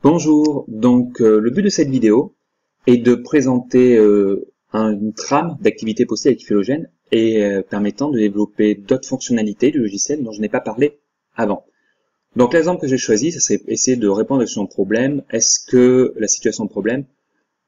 Bonjour, donc le but de cette vidéo est de présenter une trame d'activités possibles avec Phylogène et permettant de développer d'autres fonctionnalités du logiciel dont je n'ai pas parlé avant. Donc l'exemple que j'ai choisi, ça serait essayer de répondre à son problème. Est-ce que la situation de problème,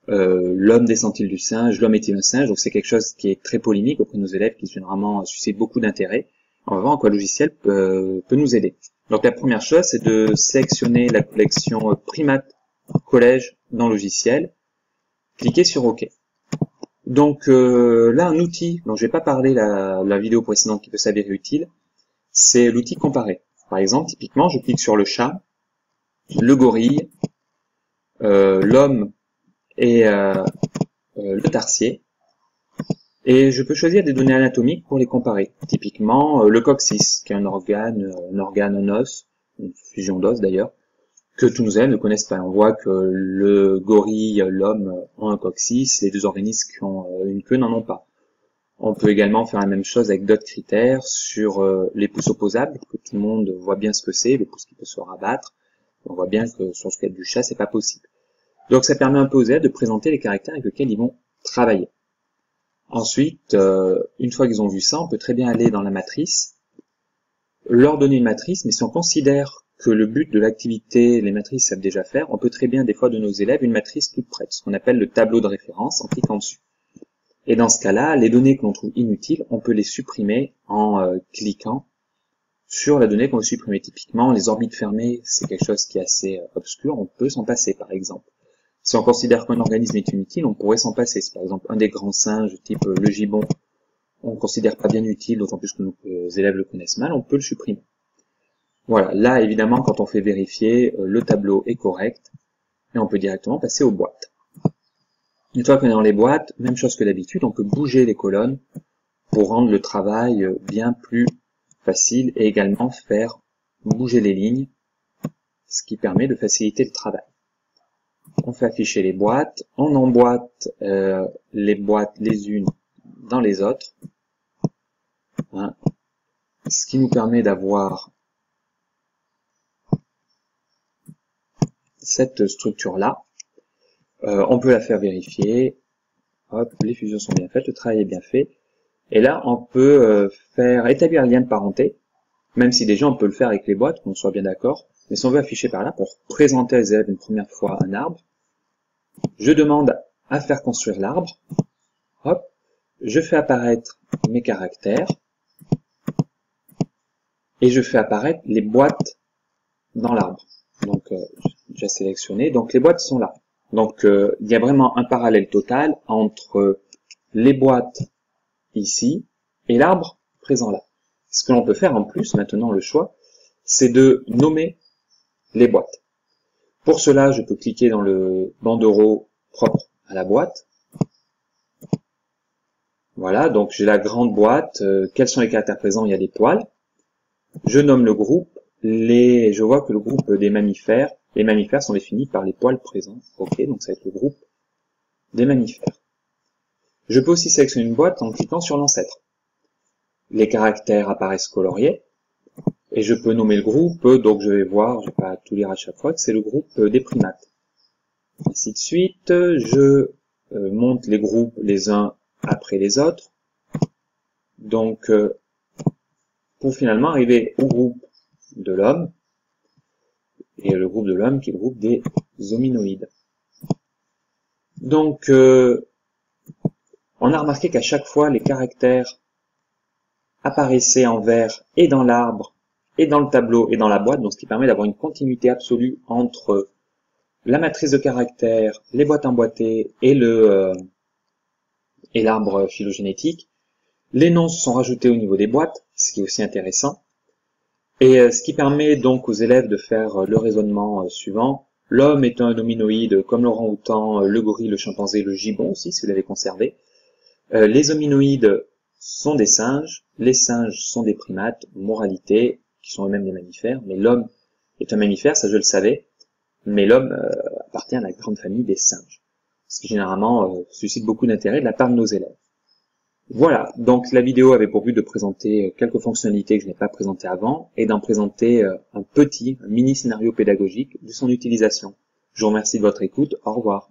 l'homme descend-il du singe, l'homme est-il un singe? Donc c'est quelque chose qui est très polémique auprès de nos élèves, qui généralement suscite beaucoup d'intérêt. On va voir en quoi le logiciel peut nous aider. Donc la première chose, c'est de sélectionner la collection primates collège dans logiciel, cliquez sur OK. Donc là, un outil dont je vais pas parlé la vidéo précédente qui peut s'avérer utile, c'est l'outil comparer. Par exemple, typiquement, je clique sur le chat, le gorille, l'homme et le tarsier, et je peux choisir des données anatomiques pour les comparer. Typiquement, le coccyx, qui est un organe, un os, une fusion d'os d'ailleurs, que tous nos élèves ne connaissent pas. On voit que le gorille, l'homme ont un coccyx, les deux organismes qui ont une queue n'en ont pas. On peut également faire la même chose avec d'autres critères sur les pouces opposables, que tout le monde voit bien ce que c'est, le pouce qui peut se rabattre. On voit bien que sur le squelette du chat, c'est pas possible. Donc ça permet un peu aux élèves de présenter les caractères avec lesquels ils vont travailler. Ensuite, une fois qu'ils ont vu ça, on peut très bien aller dans la matrice, leur donner une matrice, mais si on considère que le but de l'activité, les matrices savent déjà faire, on peut très bien des fois donner aux élèves une matrice toute prête, ce qu'on appelle le tableau de référence en cliquant dessus. Et dans ce cas-là, les données que l'on trouve inutiles, on peut les supprimer en cliquant sur la donnée qu'on veut supprimer. Typiquement, les orbites fermées, c'est quelque chose qui est assez obscur, on peut s'en passer par exemple. Si on considère qu'un organisme est inutile, on pourrait s'en passer. Si par exemple un des grands singes, type le gibbon, on ne considère pas bien utile, d'autant plus que nos élèves le connaissent mal, on peut le supprimer. Voilà, là évidemment quand on fait vérifier, le tableau est correct, et on peut directement passer aux boîtes. Une fois qu'on est dans les boîtes, même chose que d'habitude, on peut bouger les colonnes pour rendre le travail bien plus facile, et également faire bouger les lignes, ce qui permet de faciliter le travail. On fait afficher les boîtes, on emboîte les boîtes les unes dans les autres, hein, ce qui nous permet d'avoir cette structure-là. On peut la faire vérifier, hop, les fusions sont bien faites, le travail est bien fait, et là on peut faire établir un lien de parenté, même si déjà on peut le faire avec les boîtes, qu'on soit bien d'accord, mais si on veut afficher par là, pour présenter aux élèves une première fois un arbre, je demande à faire construire l'arbre, hop, je fais apparaître mes caractères, et je fais apparaître les boîtes dans l'arbre. Donc j'ai sélectionné, donc les boîtes sont là. Donc il y a vraiment un parallèle total entre les boîtes ici et l'arbre présent là. Ce que l'on peut faire en plus, maintenant le choix, c'est de nommer les boîtes. Pour cela, je peux cliquer dans le bandeau propre à la boîte. Voilà, donc j'ai la grande boîte. Quels sont les caractères présents? Il y a des poils. Je nomme le groupe. Je vois que le groupe des mammifères, les mammifères sont définis par les poils présents. Ok, donc ça va être le groupe des mammifères. Je peux aussi sélectionner une boîte en cliquant sur l'ancêtre. Les caractères apparaissent coloriés. Et je peux nommer le groupe, donc je vais voir, je vais pas tout lire à chaque fois, que c'est le groupe des primates. Ainsi de suite, je monte les groupes les uns après les autres. Donc, pour finalement arriver au groupe de l'homme, et le groupe de l'homme qui est le groupe des hominoïdes. Donc, on a remarqué qu'à chaque fois, les caractères apparaissaient en vert et dans l'arbre, et dans le tableau, et dans la boîte, donc ce qui permet d'avoir une continuité absolue entre la matrice de caractères, les boîtes emboîtées et l'arbre phylogénétique. Les noms se sont rajoutés au niveau des boîtes, ce qui est aussi intéressant. Et ce qui permet donc aux élèves de faire le raisonnement suivant. L'homme est un hominoïde comme l'orang-outan, le gorille, le chimpanzé, le gibbon aussi, si vous l'avez conservé. Les hominoïdes sont des singes, les singes sont des primates, moralité, qui sont eux-mêmes des mammifères, mais l'homme est un mammifère, ça je le savais, mais l'homme appartient à la grande famille des singes, ce qui généralement suscite beaucoup d'intérêt de la part de nos élèves. Voilà, donc la vidéo avait pour but de présenter quelques fonctionnalités que je n'ai pas présentées avant, et d'en présenter un mini scénario pédagogique de son utilisation. Je vous remercie de votre écoute. Au revoir.